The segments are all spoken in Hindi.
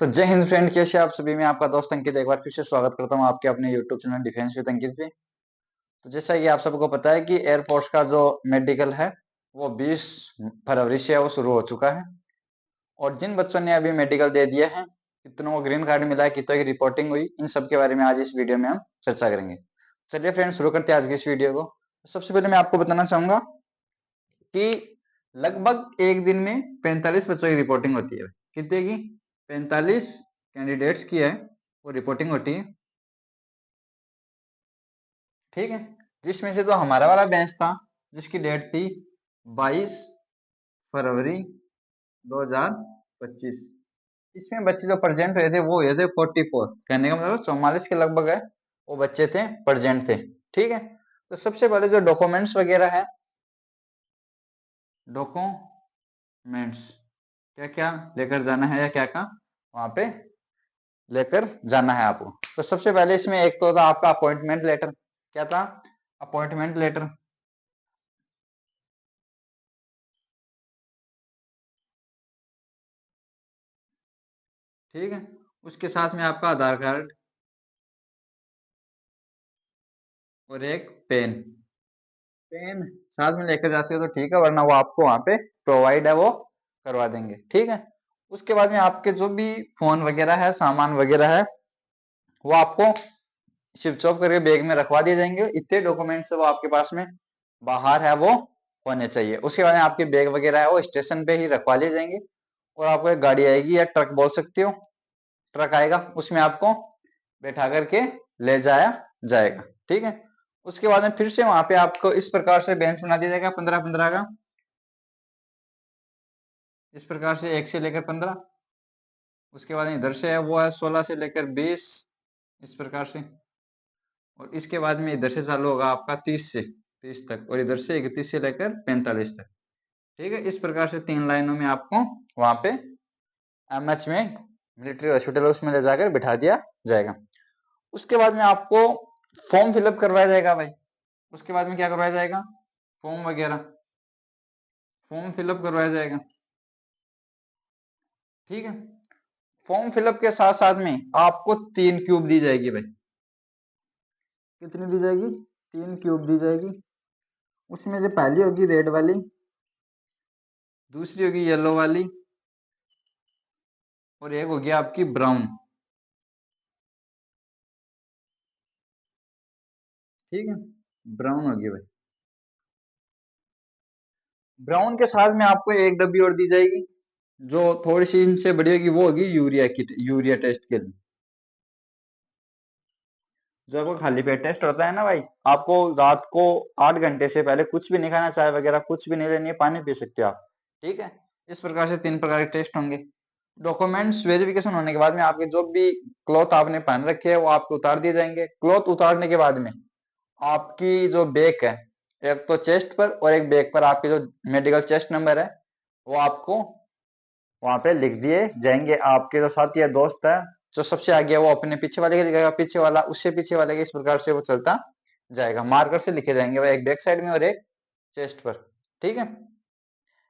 तो जय हिंद फ्रेंड, कैसे आप सभी। मैं आपका दोस्त अंकित एक बार फिर से स्वागत करता हूं आपके अपने यूट्यूब चैनल डिफेंस विद अंकित पे। तो जैसा कि आप सबको पता है कि एयरफोर्स का जो मेडिकल है वो 20 फरवरी से वो शुरू हो चुका है। और जिन बच्चों ने अभी मेडिकल दे दिया है, कितनों को ग्रीन कार्ड मिला है, कितनों की रिपोर्टिंग हुई, इन सब के बारे में आज इस वीडियो में हम चर्चा करेंगे। चलिए फ्रेंड, शुरू करते हैं आज की इस वीडियो को। सबसे पहले मैं आपको बताना चाहूंगा कि लगभग एक दिन में 45 बच्चों की रिपोर्टिंग होती है। कितने की? 45 कैंडिडेट्स की है वो रिपोर्टिंग होती है। ठीक है, जिसमें से तो हमारा वाला बैच था जिसकी डेट थी 22 फरवरी 2025। इसमें बच्चे जो प्रेजेंट हुए थे वो हुए थे 44, कहने का मतलब 44 के लगभग है वो बच्चे थे, प्रेजेंट थे। ठीक है, तो सबसे पहले जो डॉक्यूमेंट्स वगैरह है, डॉक्यूमेंट्स क्या क्या लेकर जाना है या क्या क्या वहां पे लेकर जाना है आपको। तो सबसे पहले इसमें एक तो था आपका अपॉइंटमेंट लेटर। क्या था? Appointment letter. ठीक है, उसके साथ में आपका आधार कार्ड और एक पेन। पेन साथ में लेकर जाते हो तो ठीक है, वरना वो आपको वहां पे प्रोवाइड है, वो करवा देंगे। ठीक है, उसके बाद में आपके जो भी फोन वगैरह है, सामान वगैरह है, वो आपको स्विच ऑफ करके बैग में रखवा दिए जाएंगे। इतने डॉक्यूमेंट्स वो आपके पास में बाहर है वो होने चाहिए। उसके बाद में आपके बैग वगैरह है वो स्टेशन पे ही रखवा लिए जाएंगे और आपको एक गाड़ी आएगी या ट्रक बोल सकते हो, ट्रक आएगा, उसमें आपको बैठा करके ले जाया जाएगा। ठीक है, उसके बाद में फिर से वहां पे आपको इस प्रकार से बेंच बना दिया जाएगा 15-15 का। इस प्रकार से 1 से लेकर 15। उसके बाद इधर से है वो है 16 से लेकर 20, इस प्रकार से। और इसके बाद में इधर से चालू होगा आपका 30 से 30 तक, और इधर से 31 से लेकर 45 तक। ठीक है, इस प्रकार से 3 लाइनों में आपको वहां पे एमएच में, मिलिट्री हॉस्पिटल, उसमें ले जाकर बिठा दिया जाएगा। उसके बाद में आपको फॉर्म फिलअप करवाया जाएगा भाई। उसके बाद में क्या करवाया जाएगा? फॉर्म वगैरह, फॉर्म फिलअप करवाया जाएगा। ठीक है, फॉर्म फिलअप के साथ साथ में आपको 3 क्यूब दी जाएगी भाई। कितनी दी जाएगी? 3 क्यूब दी जाएगी। उसमें जो पहली होगी रेड वाली, दूसरी होगी येलो वाली, और एक होगी आपकी ब्राउन। ठीक है, ब्राउन होगी भाई। ब्राउन के साथ में आपको एक डब्बी और दी जाएगी जो थोड़ी सी इनसे बड़ी होगी, वो होगी यूरिया किट, यूरिया टेस्ट के लिए। जो आपको खाली पेट टेस्ट होता है ना भाई, आपको रात को 8 घंटे से पहले कुछ भी नहीं खाना, चाय वगैरह कुछ भी नहीं लेनी है, पानी पी सकते हो आप। ठीक है, इस प्रकार से 3 प्रकार के टेस्ट होंगे। डॉक्यूमेंट्स वेरिफिकेशन होने के बाद में आपके जो भी क्लॉथ आपने पहन रखे है वो आपको उतार दिए जाएंगे। क्लॉथ उतारने के बाद में आपकी जो बैक है, एक तो चेस्ट पर और एक बैक पर आपके जो मेडिकल चेस्ट नंबर है वो आपको वहां पे लिख दिए जाएंगे। आपके जो साथी है, दोस्त है, जो सबसे आगे है वो अपने पीछे वाले के लिखेगा, पीछे वाला उससे पीछे वाले के, इस प्रकार से वो चलता जाएगा। मार्कर से लिखे जाएंगे भाई, एक बैक साइड में और एक चेस्ट पर। ठीक है,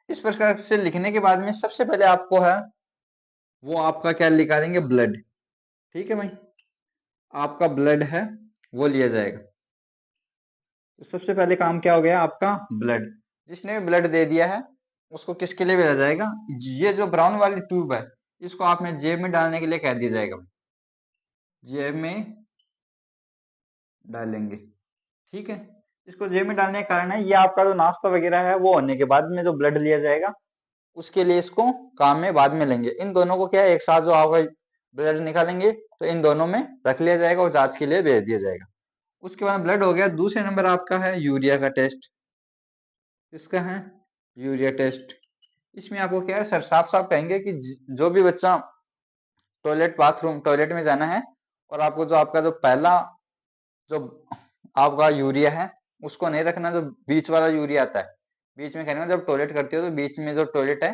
इस प्रकार से लिखने के बाद में सबसे पहले आपको है वो आपका क्या निकालेंगे? ब्लड। ठीक है भाई, आपका ब्लड है वो लिया जाएगा। तो सबसे पहले काम क्या हो गया? आपका ब्लड। जिसने भी ब्लड दे दिया है उसको किसके लिए भेजा जाएगा? ये जो ब्राउन वाली ट्यूब है इसको आपने जेब में डालने के लिए कह दिया जाएगा, जेब में डालेंगे। ठीक है, इसको जेब में डालने का कारण है ये आपका जो नाश्ता वगैरह है वो होने के बाद में जो ब्लड लिया जाएगा उसके लिए इसको काम में बाद में लेंगे। इन दोनों को क्या है, एक साथ जो आपका ब्लड निकालेंगे तो इन दोनों में रख लिया जाएगा और जांच के लिए भेज दिया जाएगा। उसके बाद ब्लड हो गया। दूसरे नंबर आपका है यूरिया का टेस्ट। इसका है यूरिया टेस्ट। इसमें आपको क्या है सर, साफ साफ कहेंगे कि जो भी बच्चा टॉयलेट, बाथरूम, टॉयलेट में जाना है और आपको जो आपका जो पहला जो आपका यूरिया है उसको नहीं रखना, जो बीच वाला यूरिया आता है बीच में, कहने जब टॉयलेट करते हो तो बीच में जो टॉयलेट है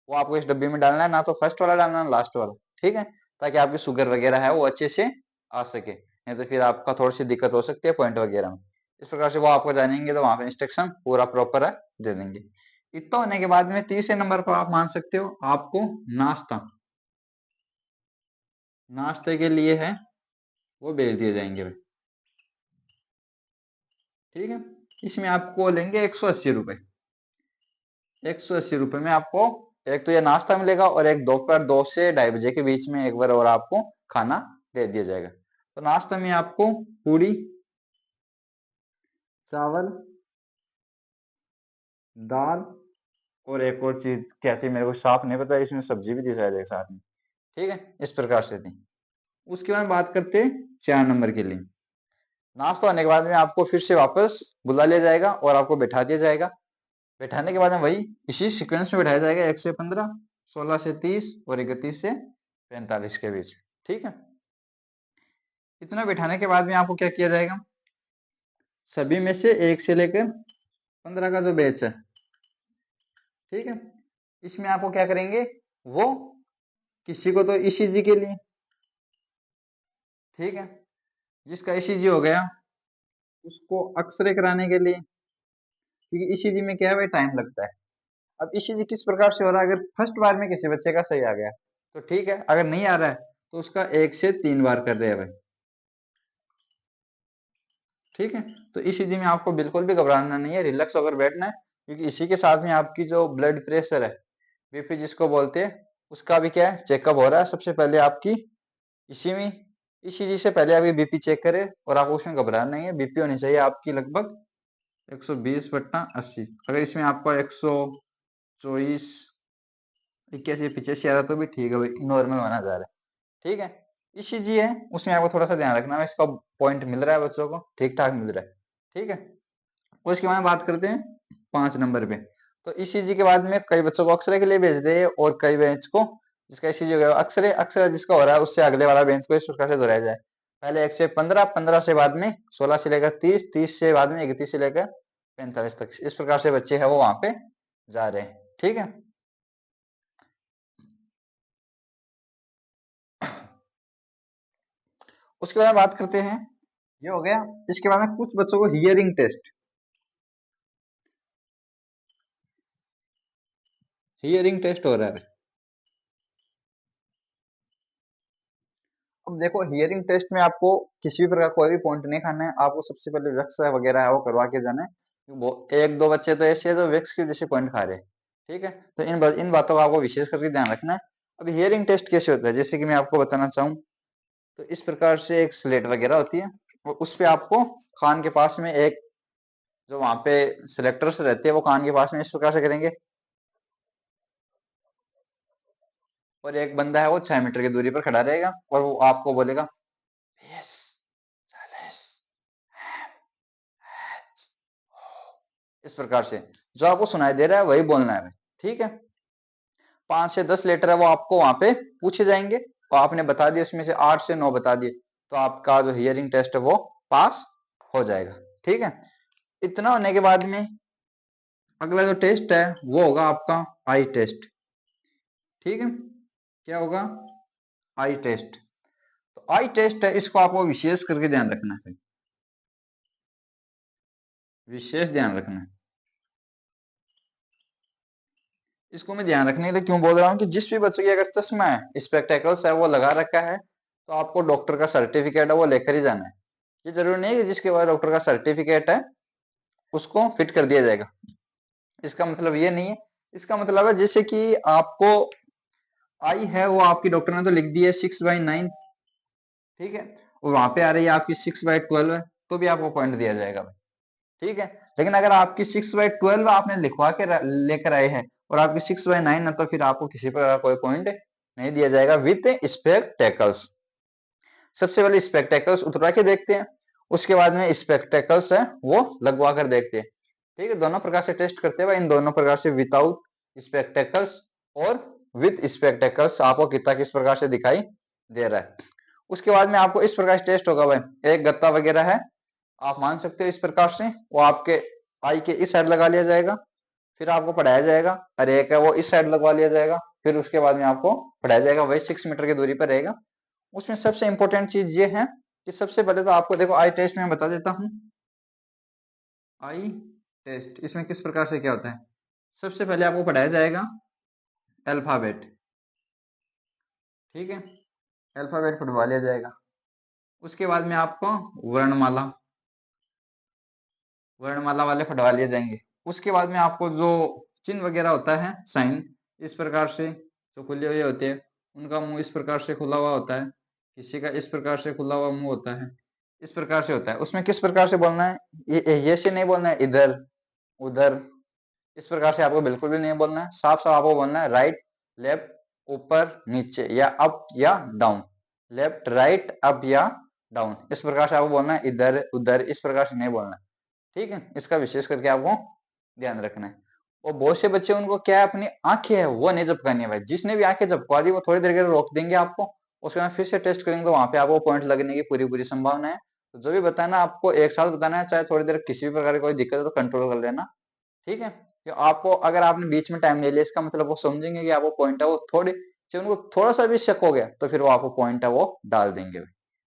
वो आपको इस डब्बी में डालना है, ना तो फर्स्ट वाला डालना है, लास्ट वाला। ठीक है, ताकि आपकी शुगर वगैरह है वो अच्छे से आ सके, नहीं तो फिर आपका थोड़ी सी दिक्कत हो सकती है पॉइंट वगैरह में। इस प्रकार से वो आपको जानेंगे तो वहां पे इंस्ट्रक्शन पूरा प्रॉपर है दे देंगे। इतना होने के बाद में तीसरे नंबर पर आप मान सकते हो आपको नाश्ता। नाश्ते के लिए है वो भेज दिए जाएंगे भाई। ठीक है, इसमें आपको लेंगे 180 रुपये। 180 रुपये में आपको एक तो ये नाश्ता मिलेगा और एक दोपहर 2 से 2:30 बजे के बीच में एक बार और आपको खाना दे दिया जाएगा। तो नाश्ता में आपको पूरी, चावल, दाल और एक और चीज क्या थी मेरे को साफ नहीं पता, इसमें सब्जी भी दी शायद एक साथ में। ठीक है, इस प्रकार से थी। उसके बाद बात करते हैं 4 नंबर के लिए। नाश्ता होने के बाद में आपको फिर से वापस बुला लिया जाएगा और आपको बैठा दिया जाएगा। बैठाने के बाद में वही इसी सीक्वेंस में बैठाया जाएगा, 1 से 15, 16 से 30 और 31 से 45 के बीच। ठीक है, इतना बैठाने के बाद में आपको क्या किया जाएगा, सभी में से 1 से लेकर 15 का जो बैच है, ठीक है, इसमें आपको क्या करेंगे, वो किसी को तो ईसीजी के लिए, ठीक है, जिसका ईसीजी हो गया उसको एक्सरे कराने के लिए, क्योंकि ईसीजी में क्या है भाई, टाइम लगता है। अब ईसीजी किस प्रकार से हो रहा है, अगर फर्स्ट बार में किसी बच्चे का सही आ गया तो ठीक है, अगर नहीं आ रहा है तो उसका 1 से 3 बार कर दे भाई। ठीक है, तो ईसीजी में आपको बिल्कुल भी घबराना नहीं है, रिलैक्स होकर बैठना है, क्योंकि इसी के साथ में आपकी जो ब्लड प्रेशर है, बीपी जिसको बोलते हैं, उसका भी क्या है, चेकअप हो रहा है। सबसे पहले आपकी इसी में ईसीजी से पहले आपकी बीपी चेक करे और आपको उसमें घबराना नहीं है। बीपी होनी चाहिए आपकी लगभग 120/80। अगर इसमें आपका 124, 81, 85 आ रहा तो भी ठीक है भाई, नॉर्मल होना जा रहा है। ठीक है, ईसीजी है उसमें आपको थोड़ा सा ध्यान रखना है, इसका पॉइंट मिल रहा है बच्चों को, ठीक ठाक मिल रहा है। ठीक है, और इसके बाद बात करते हैं 5 नंबर पे। तो ईसीजी के बाद में कई बच्चों को एक्सरे के लिए भेजते हैं और कई बेंच को जिसका ईसीजी हो गया एक्सरे, एक्सरे जिसका हो रहा है उससे अगले वाला बेंच को इस प्रकार से दोहराया जाए, पहले 1 से 15, 15 से बाद में 16 से लेकर 30, 30 से बाद में 31 से लेकर 45 तक, इस प्रकार से बच्चे हैं वो वहां पे जा रहे हैं। ठीक है, उसके बाद बात करते हैं, ये हो गया। इसके बाद में कुछ बच्चों को हियरिंग टेस्ट, हियरिंग टेस्ट हो रहा है। अब देखो, हियरिंग टेस्ट में आपको किसी भी प्रकार कोई भी पॉइंट नहीं खाना है, आपको सबसे पहले वैक्स वगैरह है वो करवा के जाना है। वो एक दो बच्चे तो ऐसे है जो वैक्स की वजह से पॉइंट खा रहे हैं। ठीक है, तो इन बातों का आपको विशेष करके ध्यान रखना है। अब हियरिंग टेस्ट कैसे होता है, जैसे कि मैं आपको बताना चाहूँ तो इस प्रकार से एक स्लेट वगैरह होती है और उस पे आपको कान के पास में एक जो वहां पे सिलेक्टर्स रहते हैं वो कान के पास में इस प्रकार से करेंगे, और एक बंदा है वो 6 मीटर की दूरी पर खड़ा रहेगा और वो आपको बोलेगा यस, इस प्रकार से जो आपको सुनाई दे रहा है वही बोलना है। ठीक है, 5 से 10 लेटर है वो आपको वहां पे पूछे जाएंगे और आपने बता दिया उसमें से 8 से 9 बता दिए तो आपका जो हियरिंग टेस्ट है वो पास हो जाएगा। ठीक है, इतना होने के बाद में अगला जो टेस्ट है वो होगा आपका आई टेस्ट। ठीक है, क्या होगा, आई टेस्ट। तो आई टेस्ट है, इसको आपको विशेष करके ध्यान रखना है, विशेष ध्यान रखना है। इसको मैं ध्यान रखने के लिए क्यों बोल रहा हूँ कि जिस भी बच्चे की अगर चश्मा है, स्पेक्टेकल्स है वो लगा रखा है, तो आपको डॉक्टर का सर्टिफिकेट है वो लेकर ही जाना है। ये जरूरी नहीं है कि जिसके पास डॉक्टर का सर्टिफिकेट है उसको फिट कर दिया जाएगा, इसका मतलब ये नहीं है। इसका मतलब है जैसे कि आपको आई है वो आपकी डॉक्टर ने तो लिख दी है 6/9, ठीक है, और वहां पे आ रही है आपकी 6/12 है तो भी आपको पॉइंट दिया जाएगा भाई। ठीक है, लेकिन अगर आपकी 6/12 आपने लिखवा के लेकर आए हैं और आपकी 6/9 है तो फिर आपको किसी प्रकार कोई पॉइंट नहीं दिया जाएगा विथ स्पेक्टेकल्स। सबसे पहले स्पेक्टेकल्स उतरा के देखते हैं, उसके बाद में स्पेक्टेकल्स है वो लगवा कर देखते हैं। ठीक है, दोनों प्रकार से टेस्ट करते हैं भाई, इन दोनों प्रकार से विदाउट स्पेक्टेकल्स और विथ स्पेक्टेकल्स आपको कितना किस प्रकार से दिखाई दे रहा है। उसके बाद में आपको इस प्रकार से टेस्ट होगा भाई, एक गत्ता वगैरह है आप मान सकते हो इस प्रकार से, वो आपके आई के इस साइड लगा लिया जाएगा, फिर आपको पढ़ाया जाएगा, और एक है वो इस साइड लगवा लिया जाएगा, फिर उसके बाद में आपको पढ़ाया जाएगा, वही 6 मीटर की दूरी पर रहेगा। उसमें सबसे इंपॉर्टेंट चीज ये है कि सबसे पहले तो आपको देखो आई टेस्ट में बता देता हूँ। आई टेस्ट इसमें किस प्रकार से क्या होता है, सबसे पहले आपको पढ़ाया जाएगा अल्फाबेट। ठीक है, अल्फाबेट फुटवा लिया जाएगा। उसके बाद में आपको वर्णमाला वर्णमाला वाले फटवा लिए जाएंगे। उसके बाद में आपको जो चिन्ह वगैरह होता है, साइन, इस प्रकार से जो खुले हुए होते हैं, उनका मुंह इस प्रकार से खुला हुआ होता है, किसी का इस प्रकार से खुला हुआ मुंह होता है, इस प्रकार से होता है। उसमें किस प्रकार से बोलना है, ये से नहीं बोलना है इधर उधर, इस प्रकार से आपको बिल्कुल भी नहीं बोलना है। साफ साफ आपको बोलना है राइट लेफ्ट ऊपर नीचे या अप या डाउन, लेफ्ट राइट अप या डाउन, इस प्रकार से आपको बोलना है, इधर उधर इस प्रकार से नहीं बोलना है। ठीक है, इसका विशेष करके आपको ध्यान रखना है। और बहुत से बच्चे, उनको क्या है, अपनी आंखें है वो नहीं झपकानी है भाई। जिसने भी आंखें झपका दी वो थोड़ी देर के लिए रोक देंगे आपको, उसके बाद फिर से टेस्ट करेंगे तो वहां पे आपको पॉइंट लगने की पूरी पूरी संभावना है। तो जो भी बताना आपको एक साथ बताना है, चाहे थोड़ी देर किसी भी प्रकार की कोई दिक्कत है तो कंट्रोल कर लेना। ठीक है, कि आपको अगर आपने बीच में टाइम ले लिया, इसका मतलब वो समझेंगे कि आपको पॉइंट है वो थोड़ी, उनको थोड़ा सा भी शक हो गया तो फिर वो आपको पॉइंट है वो डाल देंगे भाई।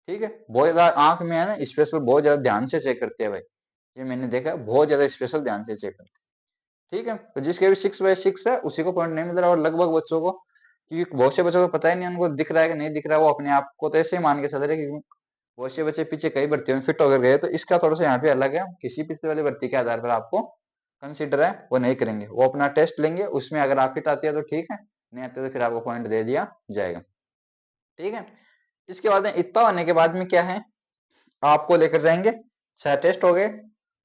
ठीक है, बहुत ज्यादा आंख में है ना स्पेशल, बहुत ज्यादा ध्यान से चेक करते हैं भाई, ये मैंने देखा बहुत ज्यादा स्पेशल ध्यान से चेक करते हैं। ठीक है, तो जिसके भी 6/6 है उसी को पॉइंट नहीं मिल रहा, और लगभग बच्चों को, क्योंकि बहुत से बच्चों को पता ही नहीं उनको दिख रहा है कि नहीं दिख रहा है, वो अपने आप को तो ऐसे ही मान के चल रहे हैं, क्योंकि बहुत से बच्चे पीछे कई भर्तियों में फिट होकर गए। तो इसका थोड़ा सा यहाँ पे अलग है, किसी पिछले वाली भर्ती के आधार पर आपको कंसिडर है वो नहीं करेंगे, वो अपना टेस्ट लेंगे, उसमें अगर आप फिट आती है तो ठीक है, नहीं आते तो फिर आपको पॉइंट दे दिया जाएगा। ठीक है, इसके बाद में इतना होने के बाद में क्या है, आपको लेकर जाएंगे, 6 टेस्ट हो गए।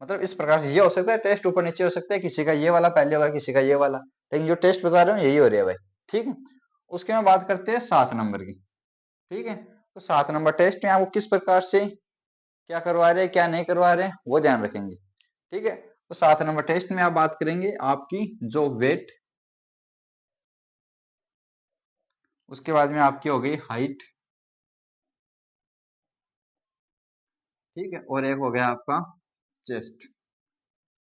मतलब इस प्रकार से ये हो सकता है, टेस्ट ऊपर नीचे हो सकता है, किसी का ये वाला पहले होगा, किसी का ये वाला, लेकिन जो टेस्ट बता रहे हो यही हो रही है भाई। ठीक है, उसके में बात करते हैं 7 नंबर की। ठीक है, तो 7 नंबर टेस्ट में आपको किस प्रकार से क्या करवा रहे हैं, क्या नहीं करवा रहे हैं, वो ध्यान रखेंगे। ठीक है, तो 7 नंबर टेस्ट में आप बात करेंगे आपकी जो वेट, उसके बाद में आपकी हो गई हाइट। ठीक है, और एक हो गया आपका चेस्ट,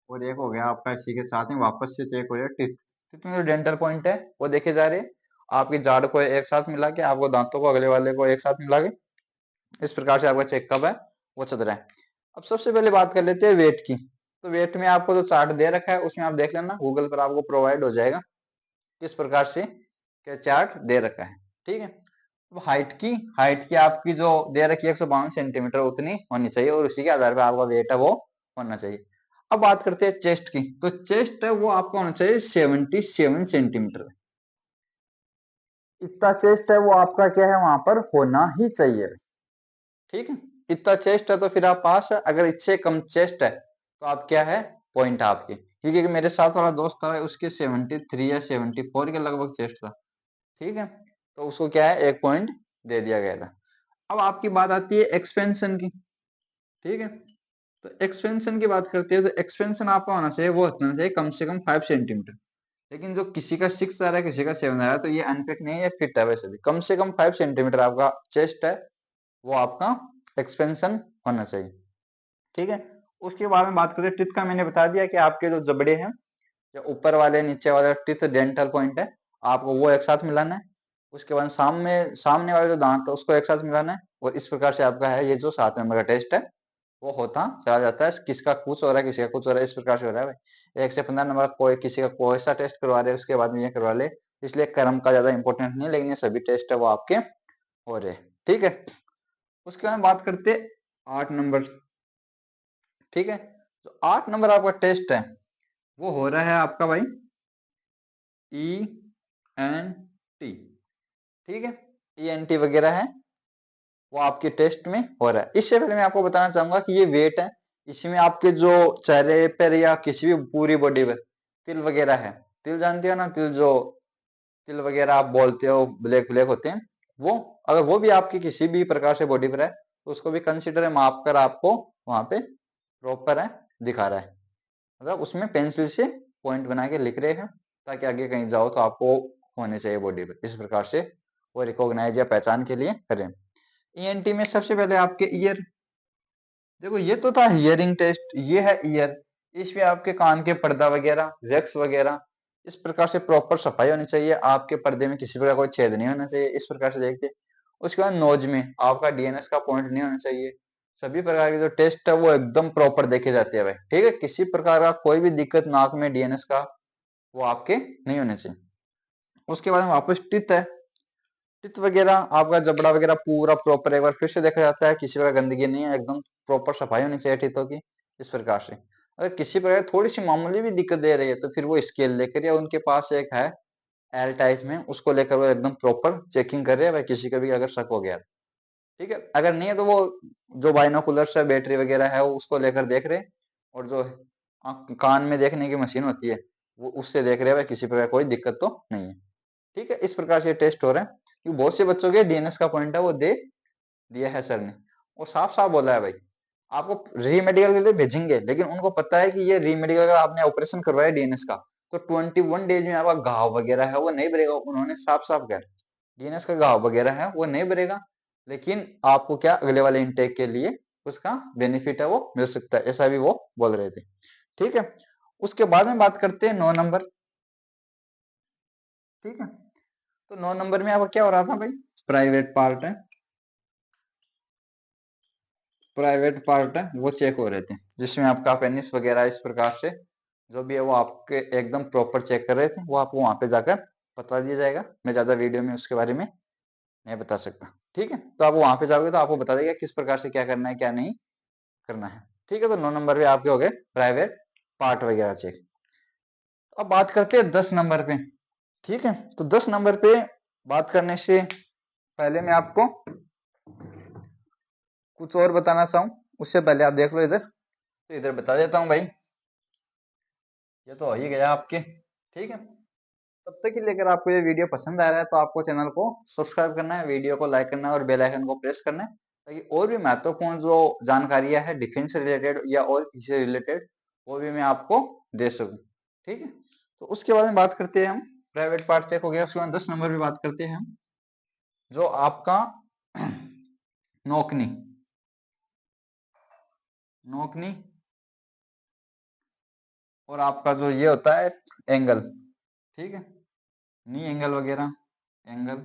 और एक हो गया आपका इसी के साथ में वापस से चेक हो गया टिथ। टिथ में जो डेंटल पॉइंट है वो देखे जा रहे हैं, आपकी जाड़ को एक साथ मिला के, आपको दांतों को अगले वाले को एक साथ मिला के, इस प्रकार से आपका चेक कब है वो चल रहा है। अब सबसे पहले बात कर लेते हैं वेट की। तो वेट में आपको जो चार्ट दे रखा है उसमें आप देख लेना, गूगल पर आपको प्रोवाइड हो जाएगा किस प्रकार से क्या चार्ट दे रखा है। ठीक है, तो हाइट की आपकी जो दे रखी है 152 सेंटीमीटर उतनी होनी चाहिए, और उसी के आधार पर आपका वेट है वो होना चाहिए। अब बात करते हैं चेस्ट की, तो चेस्ट है वो आपका होना चाहिए 77 सेंटीमीटर। इतना चेस्ट है वो आपका क्या है वहां पर होना ही चाहिए। ठीक है, इतना चेस्ट है तो फिर आप पास है, अगर इससे कम चेस्ट है तो आप क्या है, पॉइंट आपके। क्योंकि मेरे साथ वाला दोस्त था उसके 73 या 74 के लगभग चेस्ट था। ठीक है, तो उसको क्या है, एक पॉइंट दे दिया गया था। अब आपकी बात आती है एक्सपेंशन की। ठीक है, तो एक्सपेंशन की बात करते हैं, तो एक्सपेंशन आपका होना चाहिए वो होना चाहिए कम से कम 5 सेंटीमीटर। लेकिन जो किसी का 6 आ रहा है, किसी का 7 आ रहा है, तो ये अनफिट नहीं है, फिट है वैसे भी। कम से कम 5 सेंटीमीटर आपका चेस्ट है वो आपका एक्सपेंशन होना चाहिए। ठीक है, उसके बाद में बात करें टिथ का, मैंने बता दिया कि आपके जो जबड़े हैं, जो ऊपर वाले नीचे वाले टिथ डेंटल पॉइंट है, आपको वो एक साथ मिलाना है। उसके बाद सामने वाले जो दांत है उसको एक साथ मिलाना है, और इस प्रकार से आपका है ये जो 7 नंबर का टेस्ट है वो होता चला जाता है। किसका कुछ हो रहा है, किसी का कुछ हो रहा है, इस प्रकार से हो रहा है भाई। 1 से 15 नंबर कोई किसी का कोई सा टेस्ट करवा रहे उसके बाद में ये करवा ले, इसलिए क्रम का ज्यादा इंपॉर्टेंट नहीं, लेकिन ये सभी टेस्ट है वो आपके हो रहे हैं। ठीक है, उसके बाद बात करते 8 नंबर। ठीक है, तो 8 नंबर आपका टेस्ट है वो हो रहा है आपका भाई ENT। ठीक है, ENT वगैरह है वो आपके टेस्ट में हो रहा है। इससे पहले मैं आपको बताना चाहूंगा कि ये वेट है, इसमें आपके जो चेहरे पर या किसी भी पूरी बॉडी पर तिल वगैरह है, तिल जानते हो ना, तिल वगैरह आप बोलते हो, ब्लैक ब्लैक होते हैं, वो अगर वो भी आपकी किसी भी प्रकार से बॉडी पर है तो उसको भी कंसिडर है, माप कर आपको वहां पे प्रॉपर है दिखा रहा है। मतलब उसमें पेंसिल से पॉइंट बना के लिख रहे हैं, ताकि आगे कहीं जाओ तो आपको होने चाहिए बॉडी पर, इस प्रकार से वो रिकॉग्नाइज या पहचान के लिए करें। ENT में सबसे पहले आपके ईयर, देखो ये तो था हियरिंग टेस्ट, ये है ईयर। इसमें आपके कान के पर्दा वगैरह, वैक्स वगैरह, इस प्रकार से प्रॉपर सफाई होनी चाहिए, आपके पर्दे में किसी प्रकार कोई छेद नहीं होना चाहिए, इस प्रकार से देखते। उसके बाद नोज में आपका DNS का पॉइंट नहीं होना चाहिए। सभी प्रकार के जो टेस्ट है वो एकदम प्रॉपर देखे जाते हैं भाई। ठीक है, किसी प्रकार का कोई भी दिक्कत नाक में DNS का वो आपके नहीं होने चाहिए। उसके बाद में वापस टिथ है, टिथ वगैरह, आपका जबड़ा वगैरह पूरा प्रॉपर एक बार फिर से देखा जाता है, किसी प्रकार गंदगी नहीं है, एकदम प्रॉपर सफाई होनी चाहिए टीथों की। इस प्रकार से अगर किसी प्रकार थोड़ी सी मामूली भी दिक्कत दे रही है तो फिर वो स्केल लेकर या उनके पास एक है एल टाइप में, उसको लेकर वो एकदम प्रॉपर चेकिंग कर रहे हैं भाई, किसी का भी अगर शक हो गया। ठीक है, अगर नहीं है तो वो जो बाइनोकुलर्स है, बैटरी वगैरह है, वो उसको लेकर देख रहे हैं, और जो कान में देखने की मशीन होती है वो उससे देख रहे हैं भाई किसी प्रकार कोई दिक्कत तो नहीं है। ठीक है, इस प्रकार से टेस्ट हो रहे हैं, क्योंकि बहुत से बच्चों के डीएनएस का पॉइंट है वो दे दिया है सर ने, और साफ साफ बोला है भाई आपको री मेडिकल के लिए भेजेंगे, लेकिन उनको पता है कि ये री मेडिकल का आपने ऑपरेशन करवाया डीएनएस का, तो 21 डेज में आपका घाव वगैरह है वो नहीं भरेगा। उन्होंने साफ साफ कहा डीएनएस का घाव वगैरह है वो नहीं भरेगा, लेकिन आपको क्या अगले वाले इनटेक के लिए उसका बेनिफिट है वो मिल सकता है, ऐसा भी वो बोल रहे थे। ठीक है, उसके बाद में बात करते हैं 9 नंबर। ठीक है, तो 9 नंबर में आपका क्या हो रहा था भाई, प्राइवेट पार्ट है, प्राइवेट पार्ट है वो चेक हो रहे थे, जिसमें आपका पेनिस वगैरह इस प्रकार से जो भी है वो आपके एकदम प्रॉपर चेक कर रहे थे, वो आपको वहां पे जाकर बता दिया जाएगा। मैं ज्यादा वीडियो में उसके बारे में नहीं बता सकता। ठीक है, तो आप वहां पे जाओगे तो आपको बता देगा किस प्रकार से क्या करना है क्या नहीं करना है। ठीक है, तो 9 नंबर पे आपके हो गए प्राइवेट पार्ट वगैरह चेक। अब बात करते हैं 10 नंबर पे। ठीक है, तो 10 नंबर पे बात करने से पहले मैं आपको कुछ और बताना चाहूँ, उससे पहले आप देख लो इधर, तो इधर बता देता हूँ भाई, ये तो हो ही गया आपके। ठीक है, तब तक के लिए अगर आपको ये वीडियो पसंद आ रहा है तो आपको चैनल को सब्सक्राइब करना है, वीडियो को लाइक करना है और बेल आइकन को प्रेस करना है, ताकि और भी महत्वपूर्ण जो जानकारियां है डिफेंस से रिलेटेड या और किसी से रिलेटेड वो भी मैं आपको दे सकूं। ठीक है, तो उसके बाद में बात करते हैं हम, प्राइवेट पार्ट चेक हो गया, उसके बाद 10 नंबर पे बात करते हैं हम जो आपका नोकनी, नोकनी और आपका जो ये होता है एंगल। ठीक है, नी एंगल वगैरह एंगल,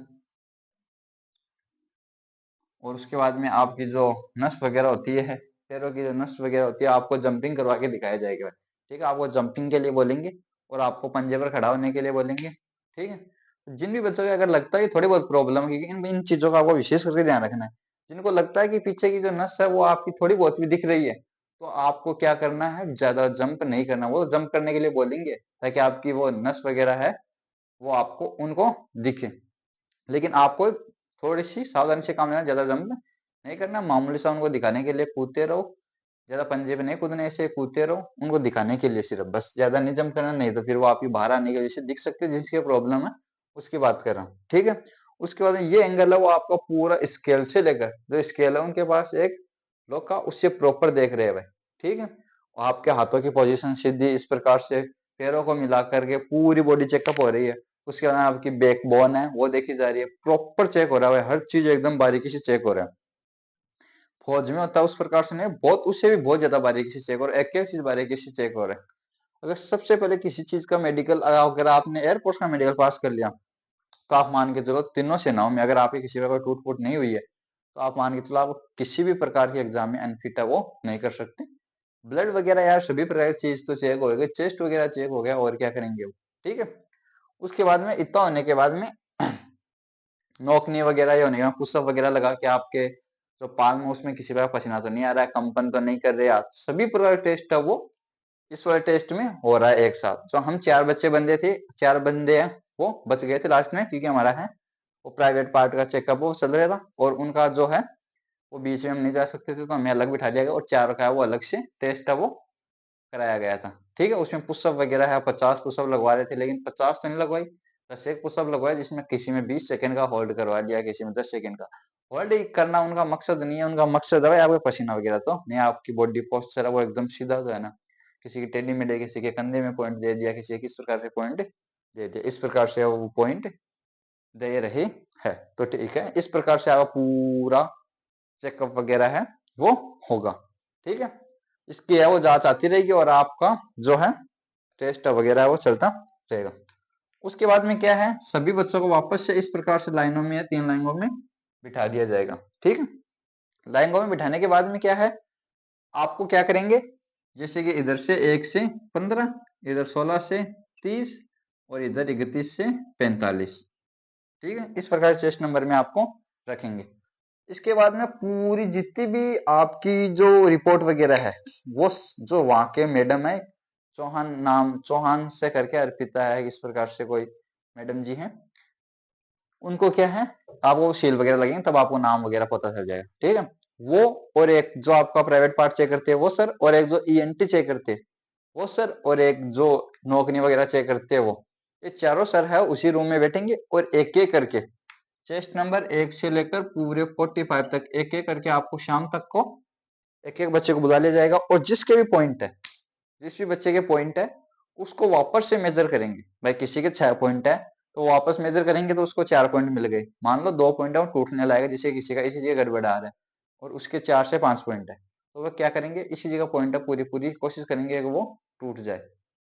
और उसके बाद में आपकी जो नस वगैरह होती है, पैरों की जो नस वगैरह होती है, आपको जंपिंग करवा के दिखाया जाएगा। ठीक है, आपको जंपिंग के लिए बोलेंगे और आपको पंजे पर खड़ा होने के लिए बोलेंगे। ठीक है, तो जिन भी बच्चों को अगर लगता है कि थोड़ी बहुत प्रॉब्लम है, क्योंकि इन इन चीजों का आपको विशेष करके ध्यान रखना है, जिनको लगता है कि पीछे की जो नस है वो आपकी थोड़ी बहुत भी दिख रही है, तो आपको क्या करना है, ज्यादा जंप नहीं करना, वो जंप करने के लिए बोलेंगे ताकि आपकी वो नस वगैरह है वो आपको उनको दिखे। लेकिन आपको थोड़ी सी सावधानी से काम लेना, ज्यादा जंप नहीं करना, मामूली सा उनको दिखाने के लिए कूदते रहो, ज्यादा पंजे पे नहीं कूदने से, कूदते रहो उनको दिखाने के लिए सिर्फ, बस ज्यादा नहीं जंप करना, नहीं तो फिर वो आपकी बाहर आने की वजह से दिख सकते हैं, जिसकी प्रॉब्लम है उसकी बात कर रहा हूँ। ठीक है, उसके बाद ये एंगल है वो आपका पूरा स्केल से लेकर, जो स्केल है उनके पास एक लोग का, उससे प्रॉपर देख रहे हैं भाई। ठीक है, आपके हाथों की पोजीशन सीधी इस प्रकार से, पैरों को मिला करके पूरी बॉडी चेकअप हो रही है। उसके बाद आपकी बैकबोन है वो देखी जा रही है, प्रॉपर चेक हो रहा है, हर चीज एकदम बारीकी से चेक हो रहा है। फौज में होता है उस प्रकार से नहीं, बहुत उससे भी बहुत ज्यादा बारीकी से चेक हो रहा है, एक एक चीज बारीकी से चेक हो रहा है। अगर सबसे पहले किसी चीज का मेडिकल, अगर आपने एयरफोर्स का मेडिकल पास कर लिया, तो आप मान के चलो तीनों सेनाओं में अगर आपकी किसी प्रकार टूट फूट नहीं हुई है, तो आप मान के चलो आप किसी भी प्रकार के एग्जाम में अनफिट है वो नहीं कर सकते। ब्लड वगैरह यार सभी प्रकार की चीज तो चेक हो गई, चेस्ट वगैरह चेक हो गया, और क्या करेंगे वो। ठीक है, उसके बाद में इतना होने के बाद में नोकनी वगैरह ये होने के बाद पुशअप वगैरह लगा के आपके जो पाल में उसमें किसी प्रकार पसीना तो नहीं आ रहा है, कंपन तो नहीं कर रहे आप, सभी प्रकार टेस्ट है वो इस वाले टेस्ट में हो रहा है एक साथ। जो हम 4 बच्चे बंदे थे, 4 बंदे हैं वो बच गए थे लास्ट में, क्योंकि हमारा है वो प्राइवेट पार्ट का चेकअप वो चल रहा था, और उनका जो है वो बीच में हम नहीं जा सकते थे, तो हमें अलग बिठा दिया गया, और 4 का है वो अलग से टेस्ट है वो कराया गया था। ठीक है, उसमें पुशअप वगैरह है, 50 पुशअप लगवा रहे थे, लेकिन 50 तो नहीं लगवाई, बस एक पुशअप लगवाया, जिसमें किसी में 20 सेकंड का होल्ड करवा दिया, किसी में 10 सेकंड का। होल्ड करना उनका मकसद नहीं है, उनका मकसद है आपका पसीना वगैरह तो नहीं, आपकी बॉडी पोस्चर है वो एकदम सीधा तो है ना, किसी की टेढ़ी मेढ़ी, किसी के कंधे में पॉइंट दे दिया, किसी किस प्रकार से पॉइंट दे दिया, इस प्रकार से वो पॉइंट दे रही है। तो ठीक है, इस प्रकार से आपका पूरा चेकअप वगैरह है वो होगा। ठीक है, इसकी है वो जांच आती रहेगी, और आपका जो है टेस्ट वगैरह है वो चलता रहेगा। उसके बाद में क्या है, सभी बच्चों को वापस से इस प्रकार से लाइनों में या 3 लाइनों में बिठा दिया जाएगा। ठीक है, लाइनों में बिठाने के बाद में क्या है, आपको क्या करेंगे, जैसे कि इधर से 1 से 15, इधर 16 से 30, और इधर 31 से 45। ठीक है, इस प्रकार टेस्ट नंबर में आपको रखेंगे। इसके बाद में पूरी जितनी भी आपकी जो रिपोर्ट वगैरह है, वो जो वहाँ के मैडम है, चौहान से करके अर्पिता है, इस प्रकार से कोई मैडम जी हैं, उनको क्या है, आपको सील वगैरह लगेंगे तब आपको नाम वगैरह पता चल जाएगा। ठीक है, वो और एक जो आपका प्राइवेट पार्ट चेक करते हैं वो सर, और एक जो ईएनटी चेक करते हैं वो सर, और एक जो नौकरी वगैरह चेक करते हैं वो, ये चारों सर है उसी रूम में बैठेंगे और एक एक करके चेस्ट नंबर 1 से लेकर पूरे 45 तक एक एक करके आपको शाम तक को एक एक बच्चे को बुला लिया जाएगा, और जिसके भी पॉइंट है, जिस भी बच्चे के पॉइंट है उसको वापस से मेजर करेंगे। भाई किसी के 6 पॉइंट है तो वापस मेजर करेंगे तो उसको 4 पॉइंट मिल गए। मान लो 2 पॉइंट है वो टूटने लायक, जिसे किसी का इसी जगह गड़बड़ आ रहा है और उसके 4 से 5 पॉइंट है, तो वो क्या करेंगे, इसी जगह पॉइंट है पूरी पूरी कोशिश करेंगे कि वो टूट जाए।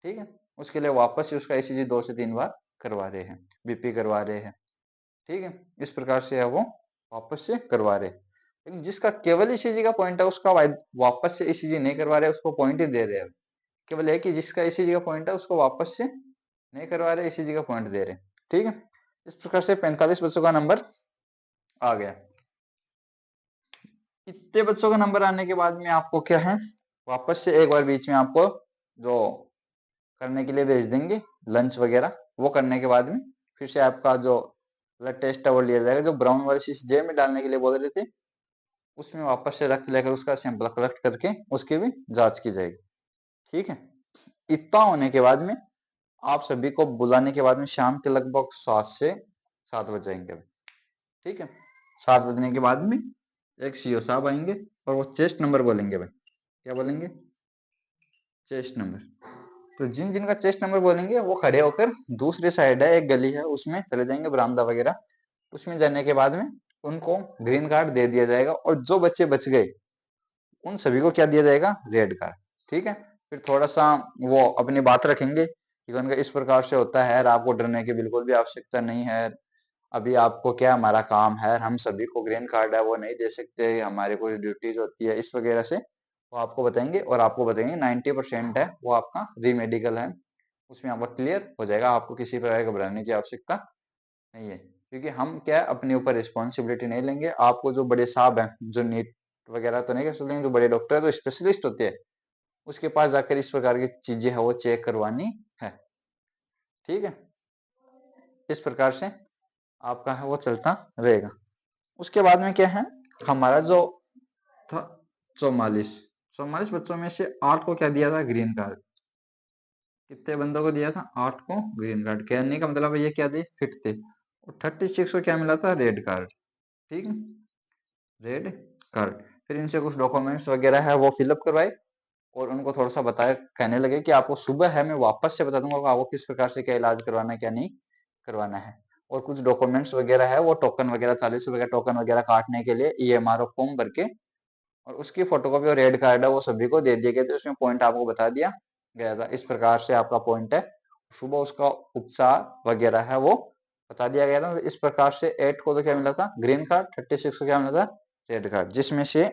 ठीक है, उसके लिए वापस से उसका ईसीजी 2 से 3 बार करवा रहे हैं, बीपी करवा रहे हैं। ठीक है, इस प्रकार से है वो वापस से करवा रहे हैं। लेकिन जिसका केवल ईसीजी का पॉइंट है उसका वापस से ईसीजी नहीं करवा रहे, उसको पॉइंट ही दे रहे हैं। केवल एक ही जिसका ईसीजी का पॉइंट है उसको वापस से नहीं करवा रहे, ईसीजी का पॉइंट दे रहे हैं। ठीक है, इस प्रकार से 45 बच्चों का नंबर आ गया। इतने बच्चों का नंबर आने के बाद में आपको क्या है, वापस से एक बार बीच में आपको जो करने के लिए भेज देंगे लंच वगैरह, वो करने के बाद में फिर से आपका जो ब्लड टेस्ट है वो लिया जाएगा, जो ब्राउन वाली शीश जे में डालने के लिए बोल रहे थे उसमें वापस से रक्त लेकर उसका सैंपल कलेक्ट करके उसकी भी जांच की जाएगी। ठीक है, इतना होने के बाद में आप सभी को बुलाने के बाद में शाम के लगभग 7 से 7 बज जाएंगे। ठीक है, 7 बजने के बाद में एक सीओ साहब आएंगे और वो चेस्ट नंबर बोलेंगे। भाई क्या बोलेंगे, चेस्ट नंबर। तो जिन जिनका चेस्ट नंबर बोलेंगे वो खड़े होकर दूसरी साइड है एक गली है उसमें चले जाएंगे, बरामदा वगैरह, उसमें जाने के बाद में उनको ग्रीन कार्ड दे दिया जाएगा, और जो बच्चे बच गए उन सभी को क्या दिया जाएगा, रेड कार्ड। ठीक है, फिर थोड़ा सा वो अपनी बात रखेंगे कि उनका इस प्रकार से होता है, आपको डरने की बिल्कुल भी आवश्यकता नहीं है, अभी आपको क्या हमारा काम है, हम सभी को ग्रीन कार्ड है वो नहीं दे सकते, हमारी कोई ड्यूटीज होती है इस वगैरह से वो आपको बताएंगे, और आपको बताएंगे 90% है वो आपका रीमेडिकल है, उसमें आपका क्लियर हो जाएगा, आपको किसी प्रकार घबराने की आवश्यकता नहीं है, क्योंकि हम क्या अपने ऊपर रिस्पॉन्सिबिलिटी नहीं लेंगे। आपको जो बड़े साहब हैं जो नीट वगैरह तो नहीं कर सकते, जो बड़े डॉक्टर है तो स्पेशलिस्ट होते हैं, उसके पास जाकर इस प्रकार की चीजें है वो चेक करवानी है। ठीक है, इस प्रकार से आपका है वो चलता रहेगा। उसके बाद में क्या है, हमारा जो था 44 बच्चों में से 8 को क्या दिया था, ग्रीन कार्ड। कितने बंदों को दिया था, 8 को ग्रीन कार्ड, कहने का मतलब ये क्या थे, फिट थे, और 36 को क्या मिला था, रेड कार्ड। ठीक है, रेड कार्ड। फिर इनसे कुछ डॉक्यूमेंट्स वगैरह है वो फिलअप करवाए, और उनको थोड़ा सा बताया, कहने लगे कि आपको सुबह है मैं वापस से बता दूंगा कि आपको किस प्रकार से क्या इलाज करवाना है क्या नहीं करवाना है, और कुछ डॉक्यूमेंट्स वगैरह है वो टोकन वगैरह 40 रुपए का टोकन वगैरह काटने के लिए ईएमआरओ फॉर्म भर के, और उसकी फोटोकॉपी और रेड कार्ड है वो सभी को दे दिए गए थे, उसमें पॉइंट आपको बता दिया गया था, इस प्रकार से आपका पॉइंट है, सुबह उसका उपचार वगैरह है वो बता दिया गया था। तो इस प्रकार से 8 को तो क्या मिला था, ग्रीन कार्ड, 36 को क्या मिला था, रेड कार्ड, जिसमें से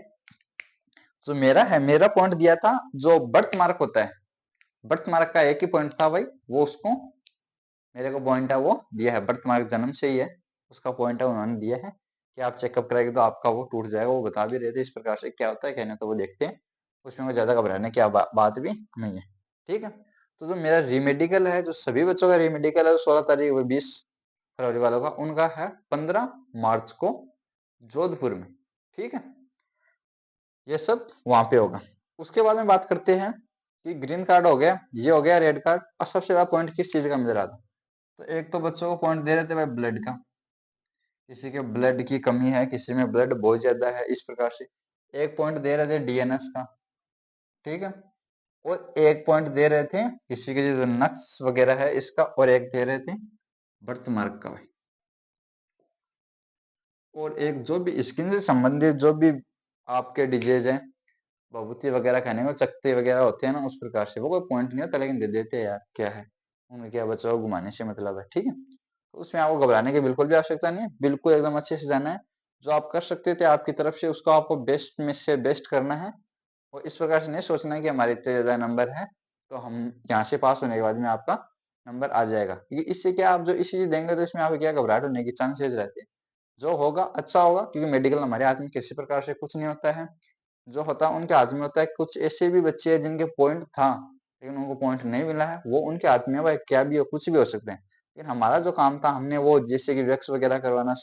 जो मेरा है, मेरा पॉइंट दिया था जो बर्थ मार्क होता है, बर्थ मार्क का एक ही पॉइंट था भाई, वो उसको मेरे को पॉइंट है वो दिया है, बर्थ मार्क जन्म से ही है, उसका पॉइंट है उन्होंने दिया है कि आप चेकअप कराएंगे तो आपका वो टूट जाएगा, वो बता भी रहे थे इस प्रकार से क्या होता है कहने, तो वो देखते हैं, उसमें कोई ज्यादा घबराने की बात भी नहीं है। ठीक है, तो जो मेरा रीमेडिकल है, जो सभी बच्चों का रीमेडिकल है 16 तारीख 20 फरवरी वालों का, उनका है 15 मार्च को जोधपुर में। ठीक है, ये सब वहां पे होगा। उसके बाद में बात करते हैं कि ग्रीन कार्ड हो गया, ये हो गया रेड कार्ड, और सबसे ज्यादा पॉइंट किस चीज का मिल रहा था, तो एक तो बच्चों को पॉइंट दे रहे थे भाई ब्लड का, किसी के ब्लड की कमी है, किसी में ब्लड बहुत ज्यादा है, इस प्रकार से एक पॉइंट दे रहे थे डीएनएस का। ठीक है, और एक पॉइंट दे रहे थे किसी के जो नक्स वगैरह है इसका, और एक दे रहे थे बर्थ मार्क का भाई, और एक जो भी स्किन से संबंधित जो भी आपके डिजीज है, भभूति वगैरह खाने में चकते वगैरह होते हैं ना, उस प्रकार से वो कोई पॉइंट नहीं होता, लेकिन दे देते हैं यार, क्या है उनमें, क्या बच्चों को घुमाने से मतलब है। ठीक है, तो उसमें आपको घबराने की बिल्कुल भी आवश्यकता नहीं है, बिल्कुल एकदम अच्छे से जाना है, जो आप कर सकते थे आपकी तरफ से उसको आपको बेस्ट में से बेस्ट करना है, और इस प्रकार से नहीं सोचना है कि हमारे इतने ज्यादा नंबर है तो हम यहाँ से पास होने के बाद में आपका नंबर आ जाएगा, क्योंकि इससे क्या आप जो ईसीजी देंगे तो इसमें आपको क्या घबराहट होने की चांसेस रहते हैं। जो होगा अच्छा होगा, क्योंकि मेडिकल हमारे हाथ में किसी प्रकार से कुछ नहीं होता है। जो होता है उनके हाथ में होता है। कुछ ऐसे भी बच्चे हैं जिनके पॉइंट था लेकिन उनको पॉइंट नहीं मिला है, वो उनके हाथ में है भाई, क्या भी हो कुछ भी हो सकते हैं। लेकिन हमारा जो काम था, हमने वो जैसे कि वैक्स वगैरह करवाना,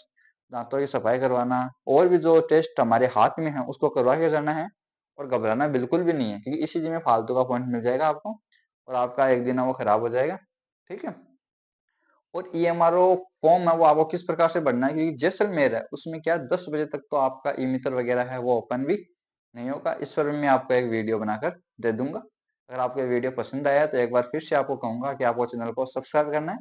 दांतों की सफाई करवाना, और भी जो टेस्ट हमारे हाथ में है उसको करवा के जाना है। और घबराना बिल्कुल भी नहीं है, क्योंकि इसी में फालतू का पॉइंट मिल जाएगा आपको और आपका एक दिन वो खराब हो जाएगा। ठीक है। और ईएमआरओ फॉर्म है वो आपको किस प्रकार से भरना है, क्योंकि जैसलमेर है उसमें क्या 10 बजे तक तो आपका ई मित्र वगैरह है वो ओपन भी नहीं होगा। इस पर मैं आपको एक वीडियो बनाकर दे दूंगा। अगर आपको ये वीडियो पसंद आया तो एक बार फिर से आपको कहूंगा कि आपको चैनल को सब्सक्राइब करना है।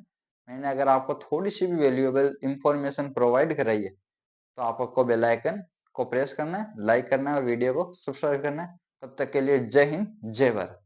मैंने अगर आपको थोड़ी सी भी वैल्यूएबल इंफॉर्मेशन प्रोवाइड कराई है तो आपको बेल आइकन को प्रेस करना है, लाइक करना है और वीडियो को सब्सक्राइब करना है। तब तक के लिए जय हिंद, जय भारत।